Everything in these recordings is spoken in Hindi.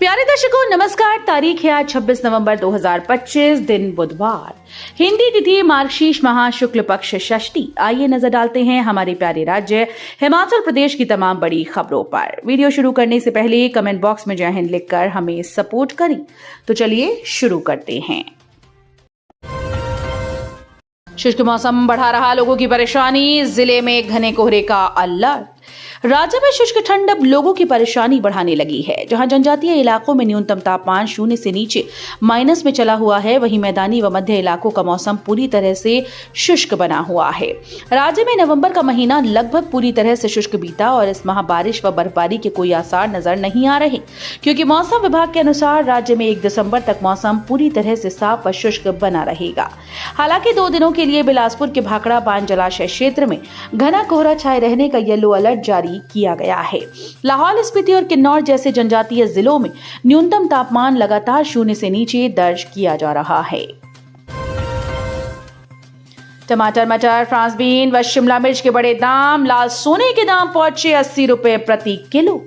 प्यारे दर्शकों नमस्कार। तारीख है आज 26 नवंबर 2025, दिन बुधवार, हिंदी तिथि मार्गशीर्ष माह शुक्ल पक्ष षष्ठी। आइए नजर डालते हैं हमारे प्यारे राज्य हिमाचल प्रदेश की तमाम बड़ी खबरों पर। वीडियो शुरू करने से पहले कमेंट बॉक्स में जय हिंद लिखकर हमें सपोर्ट करें। तो चलिए शुरू करते हैं। शुष्क मौसम बढ़ा रहा लोगों की परेशानी, जिले में घने कोहरे का अलर्ट। राज्य में शुष्क ठंड अब लोगों की परेशानी बढ़ाने लगी है। जहां जनजातीय इलाकों में न्यूनतम तापमान 0 से नीचे माइनस में चला हुआ है, वहीं मैदानी व मध्य इलाकों का मौसम पूरी तरह से शुष्क बना हुआ है। राज्य में नवंबर का महीना लगभग पूरी तरह से शुष्क बीता और इस माह बारिश व बर्फबारी के कोई आसार नजर नहीं आ रहे, क्योंकि मौसम विभाग के अनुसार राज्य में 1 दिसंबर तक मौसम पूरी तरह से साफ व शुष्क बना रहेगा। हालांकि 2 दिनों के लिए बिलासपुर के भाखड़ा बांध जलाशय क्षेत्र में घना कोहरा छाए रहने का येलो अलर्ट जारी किया गया है। लाहौल स्पीति और किन्नौर जैसे जनजातीय जिलों में न्यूनतम तापमान लगातार 0 से नीचे दर्ज किया जा रहा है। टमाटर, मटर, फ्रांस बीन व शिमला मिर्च के बड़े दाम। लाल सोने के दाम पहुंचे 80 रुपए प्रति किलो।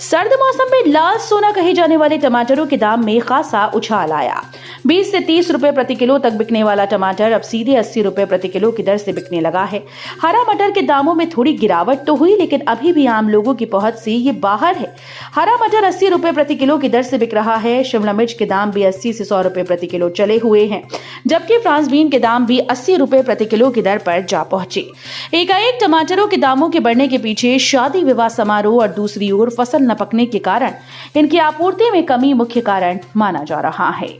सर्द मौसम में लाल सोना कहे जाने वाले टमाटरों के दाम में खासा उछाल आया। 20 से 30 रुपए प्रति किलो तक बिकने वाला टमाटर अब सीधे 80 रुपए प्रति किलो की दर से बिकने लगा है। हरा मटर के दामों में थोड़ी गिरावट तो हुई, लेकिन अभी भी आम लोगों की पहुंच से ये बाहर है। हरा मटर 80 रुपए प्रति किलो की दर से बिक रहा है। शिमला मिर्च के दाम भी 80 से 100 रुपए प्रति किलो चले हुए हैं, जबकि फ्रांस बीन के दाम भी 80 रुपए प्रति किलो की दर पर जा पहुंचे। एकाएक टमाटरों के दामों के बढ़ने के पीछे शादी विवाह समारोह और दूसरी ओर फसल न पकने के कारण इनकी आपूर्ति में कमी मुख्य कारण माना जा रहा है।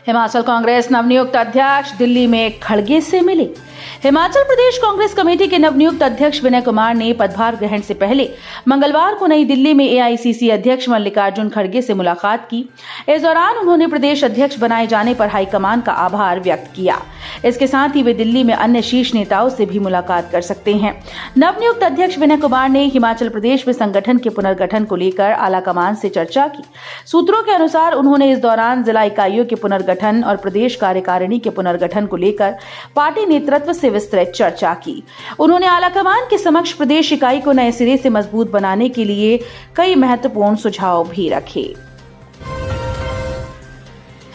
हिमाचल कांग्रेस नवनियुक्त अध्यक्ष दिल्ली में खड़गे से मिले। हिमाचल प्रदेश कांग्रेस कमेटी के नवनियुक्त अध्यक्ष विनय कुमार ने पदभार ग्रहण से पहले मंगलवार को नई दिल्ली में एआईसीसी अध्यक्ष मल्लिकार्जुन खड़गे से मुलाकात की। इस दौरान उन्होंने प्रदेश अध्यक्ष बनाए जाने पर हाईकमान का आभार व्यक्त किया। इसके साथ ही वे दिल्ली में अन्य शीर्ष नेताओं से भी मुलाकात कर सकते हैं। नवनियुक्त अध्यक्ष विनय कुमार ने हिमाचल प्रदेश में संगठन के पुनर्गठन को लेकर आलाकमान से चर्चा की। सूत्रों के अनुसार उन्होंने इस दौरान जिला इकाइयों के पुनर्गठन और प्रदेश कार्यकारिणी के पुनर्गठन को लेकर पार्टी नेतृत्व से विस्तृत चर्चा की। उन्होंने आलाकमान के समक्ष प्रदेश इकाई को नए सिरे से मजबूत बनाने के लिए कई महत्वपूर्ण सुझाव भी रखे।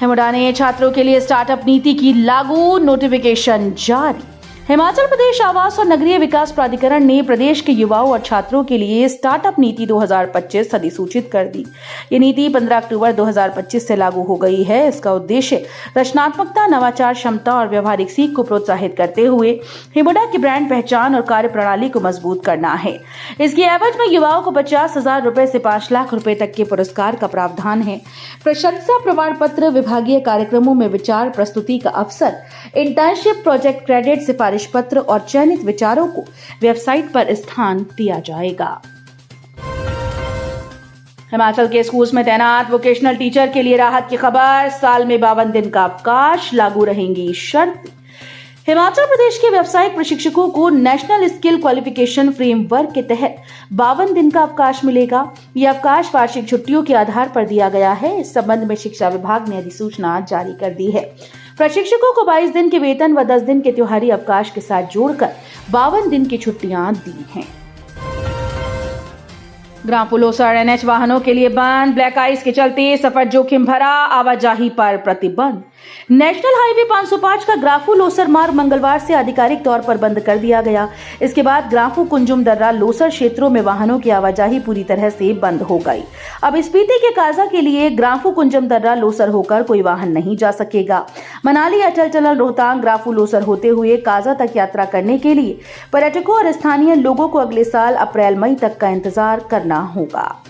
हिमुडा ने छात्रों के लिए स्टार्टअप नीति की लागू, नोटिफिकेशन जारी। हिमाचल प्रदेश आवास और नगरीय विकास प्राधिकरण ने प्रदेश के युवाओं और छात्रों के लिए स्टार्टअप नीति 2025 अधिसूचित कर दी। ये नीति 15 अक्टूबर 2025 से लागू हो गई है। इसका उद्देश्य रचनात्मकता, नवाचार क्षमता और व्यवहारिक सीख को प्रोत्साहित करते हुए हिमुडा की ब्रांड पहचान और कार्य प्रणाली को मजबूत करना है। इसकी एवज में युवाओं को 50,000 रुपए से 5 लाख रुपए तक के पुरस्कार का प्रावधान है। प्रशंसा प्रमाण पत्र, विभागीय कार्यक्रमों में विचार प्रस्तुति का अवसर, इंटर्नशिप, प्रोजेक्ट क्रेडिट, सिफारिश पत्र और चयनित विचारों को वेबसाइट पर स्थान दिया जाएगा। हिमाचल के स्कूल्स में तैनात वोकेशनल टीचर के लिए राहत की खबर। साल में 52 दिन का अवकाश, लागू रहेंगी शर्त। हिमाचल प्रदेश के व्यावसायिक प्रशिक्षकों को नेशनल स्किल क्वालिफिकेशन फ्रेमवर्क के तहत 52 दिन का अवकाश मिलेगा। यह अवकाश वार्षिक छुट्टियों के आधार पर दिया गया है। इस संबंध में शिक्षा विभाग ने अधिसूचना जारी कर दी है। प्रशिक्षकों को 22 दिन के वेतन व 10 दिन के त्योहारी अवकाश के साथ जोड़कर 52 दिन की छुट्टियां दी हैं। ग्राम्फू लोसर एनएच वाहनों के लिए बंद। ब्लैक आइस के चलते सफर जोखिम भरा, आवाजाही पर प्रतिबंध। नेशनल हाईवे 505 का ग्राम्फू लोसर मार्ग मंगलवार से आधिकारिक तौर पर बंद कर दिया गया। इसके बाद ग्राम्फू कुंजुम दर्रा लोसर क्षेत्रों में वाहनों की आवाजाही पूरी तरह से बंद हो गई। अब स्पीति के काजा के लिए ग्राम्फू कुंजुम दर्रा लोसर होकर कोई वाहन नहीं जा सकेगा। मनाली, अटल टनल, रोहतांग, ग्राम्फू लोसर होते हुए काजा तक यात्रा करने के लिए पर्यटकों और स्थानीय लोगों को अगले साल अप्रैल-मई तक का इंतजार करना होगा।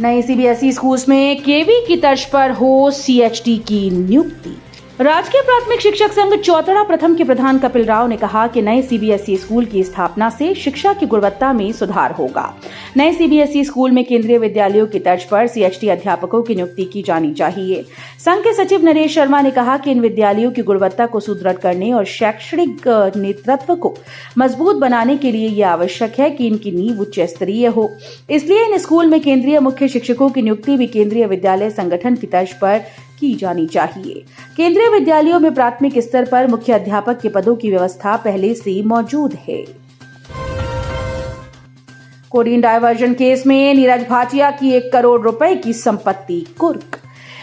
नए सीबीएसई स्कूल्स में केवी की तर्ज पर हो सीएचडी की नियुक्ति। राजकीय प्राथमिक शिक्षक संघ चौतड़ा प्रथम के प्रधान कपिल राव ने कहा कि नए सीबीएसई स्कूल की स्थापना से शिक्षा की गुणवत्ता में सुधार होगा। नए सीबीएसई स्कूल में केंद्रीय विद्यालयों की तर्ज पर सीएचडी अध्यापकों की नियुक्ति की जानी चाहिए। संघ के सचिव नरेश शर्मा ने कहा कि इन विद्यालयों की गुणवत्ता को सुदृढ़ करने और शैक्षणिक नेतृत्व को मजबूत बनाने के लिए यह आवश्यक है कि इनकी नींव उच्च स्तरीय हो। इसलिए इन स्कूल में केंद्रीय मुख्य शिक्षकों की नियुक्ति भी केंद्रीय विद्यालय संगठन की तर्ज पर की जानी चाहिए। केंद्रीय विद्यालयों में प्राथमिक स्तर पर मुख्य अध्यापक के पदों की व्यवस्था पहले से मौजूद है। कोडीन डायवर्जन केस में नीरज भाटिया की 1 करोड़ रुपए की संपत्ति कुर्क।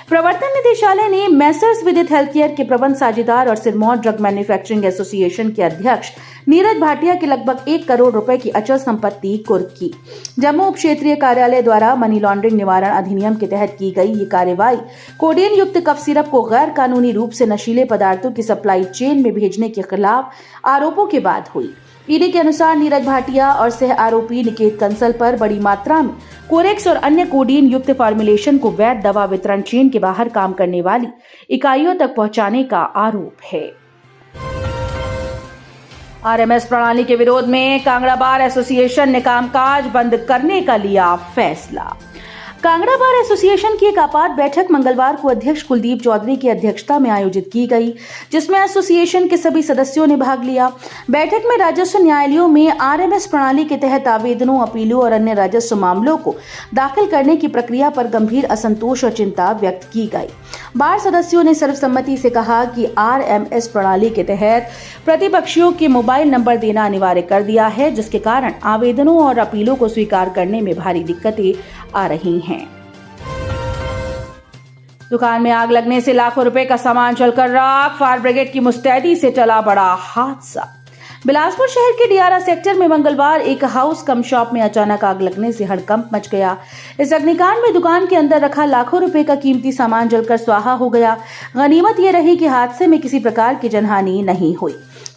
प्रवर्तन निदेशालय ने मैसर्स विदित हेल्थकेयर के प्रबंध साझेदार और सिरमौर ड्रग मैन्युफैक्चरिंग एसोसिएशन के अध्यक्ष नीरज भाटिया की लगभग 1 करोड़ रुपए की अचल संपत्ति कुर्क की। जम्मू उप क्षेत्रीय कार्यालय द्वारा मनी लॉन्ड्रिंग निवारण अधिनियम के तहत की गई ये कार्रवाई कोडेन युक्त कफ सिरप को गैर कानूनी रूप से नशीले पदार्थों की सप्लाई चेन में भेजने के खिलाफ आरोपों के बाद हुई। ईडी के अनुसार नीरज भाटिया और सह आरोपी निकेत कंसल पर बड़ी मात्रा में कोरेक्स और अन्य कोडीन युक्त फॉर्मुलेशन को वैध दवा वितरण चेन के बाहर काम करने वाली इकाइयों तक पहुंचाने का आरोप है। आरएमएस प्रणाली के विरोध में कांगड़ा बार एसोसिएशन ने कामकाज बंद करने का लिया फैसला। कांगड़ा बार एसोसिएशन की एक आपात बैठक मंगलवार को अध्यक्ष कुलदीप चौधरी की अध्यक्षता में आयोजित की गई, जिसमें एसोसिएशन के सभी सदस्यों ने भाग लिया। बैठक में राजस्व न्यायालयों में आरएमएस प्रणाली के तहत आवेदनों, अपीलों और अन्य राजस्व मामलों को दाखिल करने की प्रक्रिया पर गंभीर असंतोष और चिंता व्यक्त की गई। बार सदस्यों ने सर्वसम्मति से कहा कि आरएमएस प्रणाली के तहत प्रतिपक्षियों के मोबाइल नंबर देना अनिवार्य कर दिया है, जिसके कारण आवेदनों और अपीलों को स्वीकार करने में भारी दिक्कतें आ रही हैं। दुकान में आग लगने से लाखों रुपए का सामान जलकर राख, फायर ब्रिगेड की मुस्तैदी से टला बड़ा हादसा। बिलासपुर शहर के डियारा सेक्टर में मंगलवार एक हाउस कम शॉप में अचानक आग लगने से हड़कंप मच गया। इस अग्निकांड में दुकान के अंदर रखा लाखों रुपए का कीमती सामान जलकर स्वाहा हो गया। गनीमत यह रही कि हादसे में किसी प्रकार की जनहानि नहीं हुई।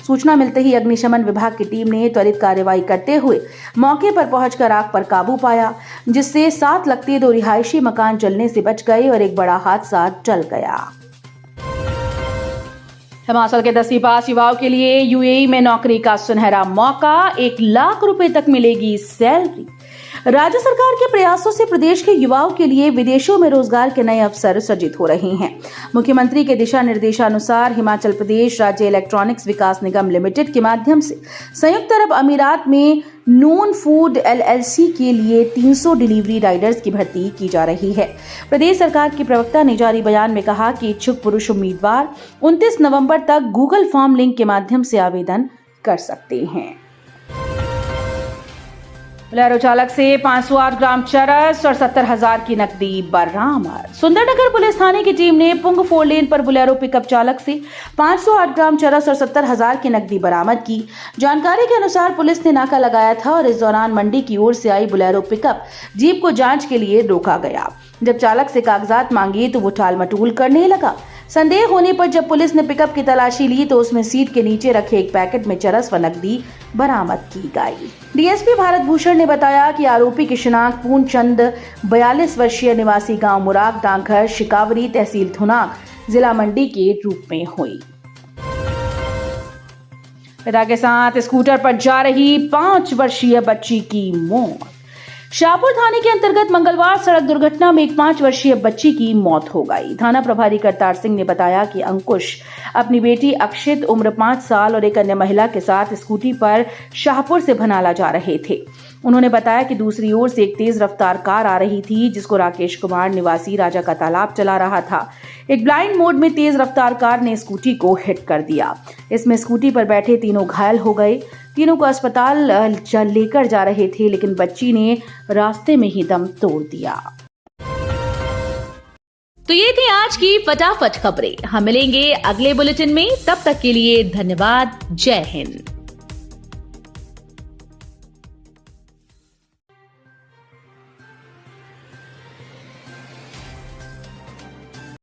सूचना मिलते ही अग्निशमन विभाग की टीम ने त्वरित कार्रवाई करते हुए मौके पर पहुंचकर आग पर काबू पाया, जिससे साथ लगते 2 रिहायशी मकान जलने से बच गए और एक बड़ा हादसा टल गया। हिमाचल के 10वीं पास युवाओं के लिए यूएई में नौकरी का सुनहरा मौका, 1 लाख रुपए तक मिलेगी सैलरी। राज्य सरकार के प्रयासों से प्रदेश के युवाओं के लिए विदेशों में रोजगार के नए अवसर सृजित हो रहे हैं। मुख्यमंत्री के दिशा निर्देशानुसार हिमाचल प्रदेश राज्य इलेक्ट्रॉनिक्स विकास निगम लिमिटेड के माध्यम से संयुक्त अरब अमीरात में नून फूड एलएलसी के लिए 300 डिलीवरी राइडर्स की भर्ती की जा रही है। प्रदेश सरकार के प्रवक्ता ने जारी बयान में कहा कि इच्छुक पुरुष उम्मीदवार 29 नवंबर तक गूगल फॉर्म लिंक के माध्यम से आवेदन कर सकते हैं। बोलेरो चालक से 508 ग्राम चरस और 70,000 की नकदी बरामद। सुंदरनगर पुलिस थाने की टीम ने पुंग 4 लेन पर बोलेरो पिकअप चालक से 508 ग्राम चरस और 70,000 की नकदी बरामद की। जानकारी के अनुसार पुलिस ने नाका लगाया था और इस दौरान मंडी की ओर से आई बोलेरो पिकअप जीप को जांच के लिए रोका गया। जब चालक से कागजात मांगे तो वो टाल मटोल करने लगा। संदेह होने पर जब पुलिस ने पिकअप की तलाशी ली तो उसमें सीट के नीचे रखे एक पैकेट में चरस व नकदी बरामद की गई। डीएसपी भारत भूषण ने बताया कि आरोपी की शिनाख्त पूर्णचंद 42 वर्षीय निवासी गांव मुराग डाकघर शिकावरी तहसील थुनाग जिला मंडी के रूप में हुई। पिता के साथ स्कूटर पर जा रही 5 वर्षीय बच्ची की मौत। शाहपुर थाने के अंतर्गत मंगलवार सड़क दुर्घटना में एक 5 वर्षीय बच्ची की मौत हो गई। थाना प्रभारी करतार सिंह ने बताया कि अंकुश अपनी बेटी अक्षित उम्र 5 साल और एक अन्य महिला के साथ स्कूटी पर शाहपुर से भनाला जा रहे थे। उन्होंने बताया कि दूसरी ओर से एक तेज रफ्तार कार आ रही थी, जिसको राकेश कुमार निवासी राजा का तालाब चला रहा था। एक ब्लाइंड मोड में तेज रफ्तार कार ने स्कूटी को हिट कर दिया। इसमें स्कूटी पर बैठे तीनों घायल हो गए। तीनों को अस्पताल लेकर जा रहे थे, लेकिन बच्ची ने रास्ते में ही दम तोड़ दिया। तो ये थी आज की फटाफट खबरें। हम मिलेंगे अगले बुलेटिन में, तब तक के लिए धन्यवाद। जय हिंद।